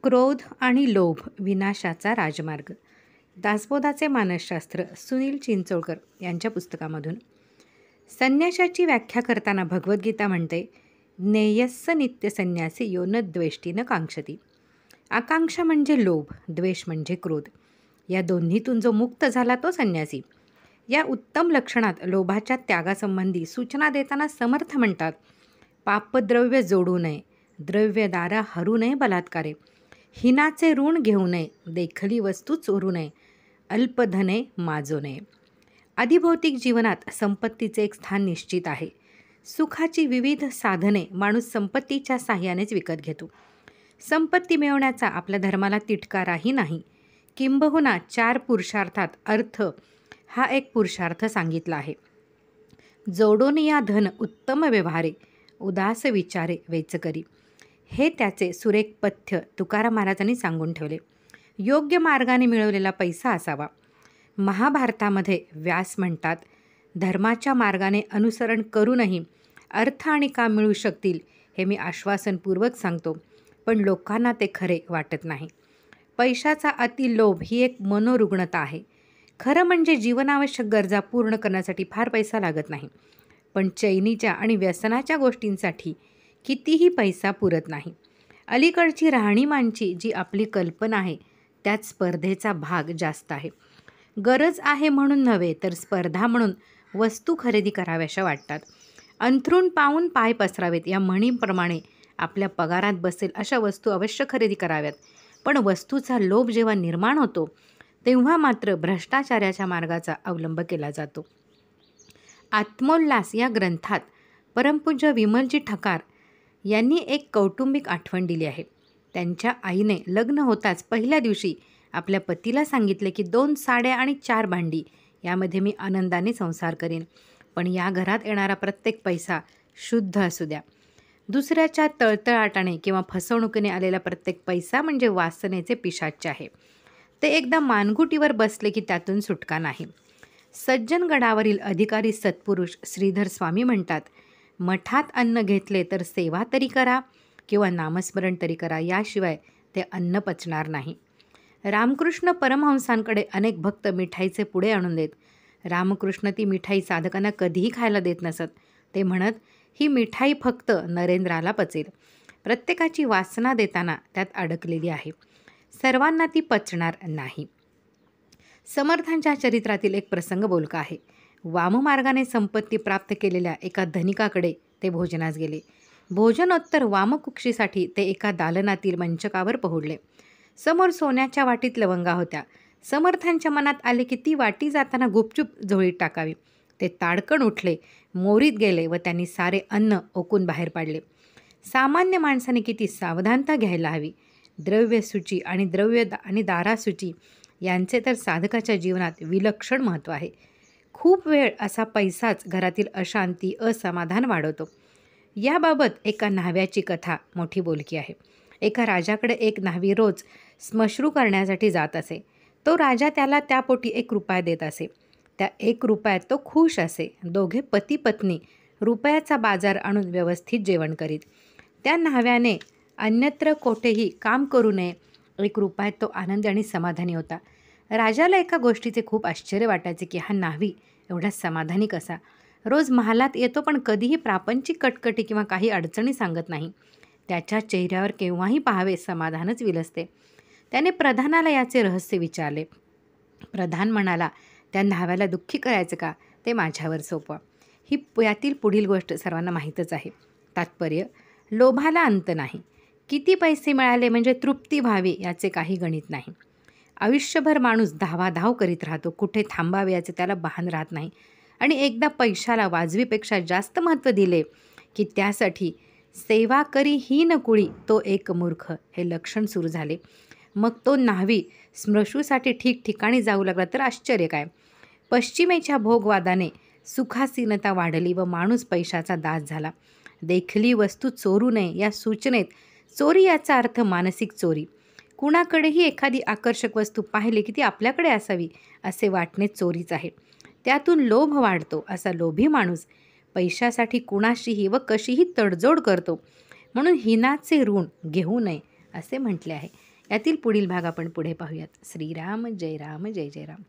क्रोध आणि लोभ विनाशाचा राजमार्ग. दासबोधाचे मानसशास्त्र सुनील चिंचोळकर यांच्या पुस्तकामधून. संन्याशाची व्याख्या करताना भगवद्गीता म्हणते, ज्ञेयस्स नित्य संन्यासी यो न द्वेष्टी न कांक्षती. आकांक्षा म्हणजे लोभ, द्वेष म्हणजे क्रोध. या दोन्हीतून जो मुक्त झाला तो संन्यासी. या उत्तम लक्षणात लोभाच्या त्यागासंबंधी सूचना देताना समर्थ म्हणतात, पापद्रव्य जोडू नये, द्रव्यदारा हरू नये बलात्कारे, हिनाचे ऋण घेऊ नये, देखली वस्तू चोरू नये, अल्पधने माजू नये. अधिभौतिक जीवनात संपत्तीचे एक स्थान निश्चित आहे. सुखाची विविध साधने माणूस संपत्तीच्या साह्यानेच विकत घेतो. संपत्ती मिळवण्याचा आपल्या धर्माला तिटकाराही नाही. किंबहुना 4 पुरुषार्थात अर्थ हा एक पुरुषार्थ सांगितला आहे. जोडून या धन उत्तम व्यवहारे, उदास विचारे वेच करी. हे त्याचे सुरेख पथ्य तुकाराम महाराजांनी सांगून ठेवले. योग्य मार्गाने मिळवलेला पैसा असावा. महाभारतामध्ये व्यास म्हणतात, धर्माच्या मार्गाने अनुसरण करूनही अर्थ आणि काम मिळू शकतील हे मी आश्वासनपूर्वक सांगतो, पण लोकांना ते खरे वाटत नाही. पैशाचा अतिलोभ ही एक मनोरुग्णता आहे. खरं म्हणजे जीवनावश्यक गरजा पूर्ण करण्यासाठी फार पैसा लागत नाही, पण चैनीच्या आणि व्यसनाच्या गोष्टींसाठी कितीही पैसा पुरत नाही. अलीकडची राहणीमानची जी आपली कल्पना आहे त्यात स्पर्धेचा भाग जास्त आहे. गरज आहे म्हणून नव्हे तर स्पर्धा म्हणून वस्तू खरेदी कराव्याशा वाटतात. अंथरूण पाहून पाय पसरावेत या म्हणीप्रमाणे आपल्या पगारात बसेल अशा वस्तू अवश्य खरेदी कराव्यात. पण वस्तूचा लोभ जेव्हा निर्माण होतो तेव्हा मात्र भ्रष्टाचाराच्या मार्गाचा अवलंब केला जातो. आत्मोल्लास या ग्रंथात परमपूज्य विमलजी ठकार यांनी एक कौटुंबिक आठवण दिली आहे. त्यांच्या आईने लग्न होताच पहिल्या दिवशी आपल्या पतीला सांगितले की 2 साड्या आणि 4 भांडी यामध्ये मी आनंदाने संसार करीन, पण या घरात येणारा प्रत्येक पैसा शुद्ध असू द्या. दुसऱ्याच्या तळतळाटाने किंवा फसवणुकीने आलेला प्रत्येक पैसा म्हणजे वासनेचे पिशाच्य आहे. ते एकदा मानगुटीवर बसले की त्यातून सुटका नाही. सज्जनगडावरील अधिकारी सत्पुरुष श्रीधर स्वामी म्हणतात, मठात अन्न घेतले तर सेवा तरी करा किंवा नामस्मरण तरी करा, याशिवाय ते अन्न पचणार नाही. रामकृष्ण परमहंसांकडे अनेक भक्त मिठाईचे पुडे आणून देत. रामकृष्ण ती मिठाई साधकांना कधीही खायला देत नसत. ते म्हणत, ही मिठाई फक्त नरेंद्राला पचेल. प्रत्येकाची वासना देताना त्यात अडकलेली आहे, सर्वांना ती पचणार नाही. समर्थांच्या चरित्रातील एक प्रसंग बोलका आहे. वाममार्गाने संपत्ती प्राप्त केलेल्या एका धनिकाकडे ते भोजनास गेले. भोजनोत्तर वामकुक्षीसाठी ते एका दालनातील मंचकावर पोहोडले. समोर सोन्याच्या वाटीत लवंगा होत्या. समर्थांच्या मनात आले की ती वाटी जाताना गुपचूप झोळीत टाकावी. ते ताडकन उठले, मोरीत गेले व त्यांनी सारे अन्न ओकून बाहेर पाडले. सामान्य माणसाने किती सावधानता घ्यायला हवी. द्रव्यसूची आणि दारासूची यांचे तर साधकाच्या जीवनात विलक्षण महत्त्व आहे. खूप वेळ असा पैसाच घरातील अशांती, असमाधान वाढवतो. याबाबत एका न्हाव्याची कथा मोठी बोलकी आहे. एका राजाकडे एक न्हावी रोज श्मश्रू करण्यासाठी जात असे. तो राजा त्याला त्यापोटी 1 रुपया देत असे. त्या 1 रुपयात तो खुश असे. दोघे पती पत्नी रुपयाचा बाजार आणून व्यवस्थित जेवण करीत. त्या न्हाव्याने अन्यत्र कोठेही काम करू नये. 1 रुपयात तो आनंदी आणि समाधानी होता. राजाला एका गोष्टीचे खूप आश्चर्य वाटायचे की हा न्हावी एवढा समाधानी कसा. रोज महालात येतो पण कधीही प्रापंचिक कटकटी किंवा काही अडचणी सांगत नाही. त्याच्या चेहऱ्यावर केव्हाही पाहावे समाधानच विलसते. त्याने प्रधानाला याचे रहस्य विचारले. प्रधान म्हणाला, त्या न्हाव्याला दुःखी करायचं का, ते माझ्यावर सोपवा. यातील पुढील गोष्ट सर्वांना माहीतच आहे. तात्पर्य, लोभाला अंत नाही. किती पैसे मिळाले म्हणजे तृप्ती व्हावी याचे काही गणित नाही. आयुष्यभर माणूस धावाधाव करीत राहतो. कुठे थांबावे याचे त्याला भान राहत नाही. आणि एकदा पैशाला वाजवीपेक्षा जास्त महत्त्व दिले की त्यासाठी सेवा करी ही न कुळी तो एक मूर्ख हे लक्षण सुरू झाले. मग तो न्हावी स्मृशूसाठी ठिकठिकाणी जाऊ लागला तर आश्चर्य काय. पश्चिमेच्या भोगवादाने सुखासीनता वाढली व माणूस पैशाचा दास झाला. देखली वस्तू चोरू नये या सूचनेत चोरी याचा अर्थ मानसिक चोरी. कुणाकडेही एखादी आकर्षक वस्तू पाहिली की ती आपल्याकडे असावी असे वाटणे चोरीच आहे. त्यातून लोभ वाढतो. असा लोभी माणूस पैशासाठी कुणाशीही व कशीही तडजोड करतो. म्हणून हिनाचे ऋण घेऊ नये असे म्हटले आहे. यातील पुढील भाग आपण पुढे पाहूयात. श्रीराम जय राम जय जय राम.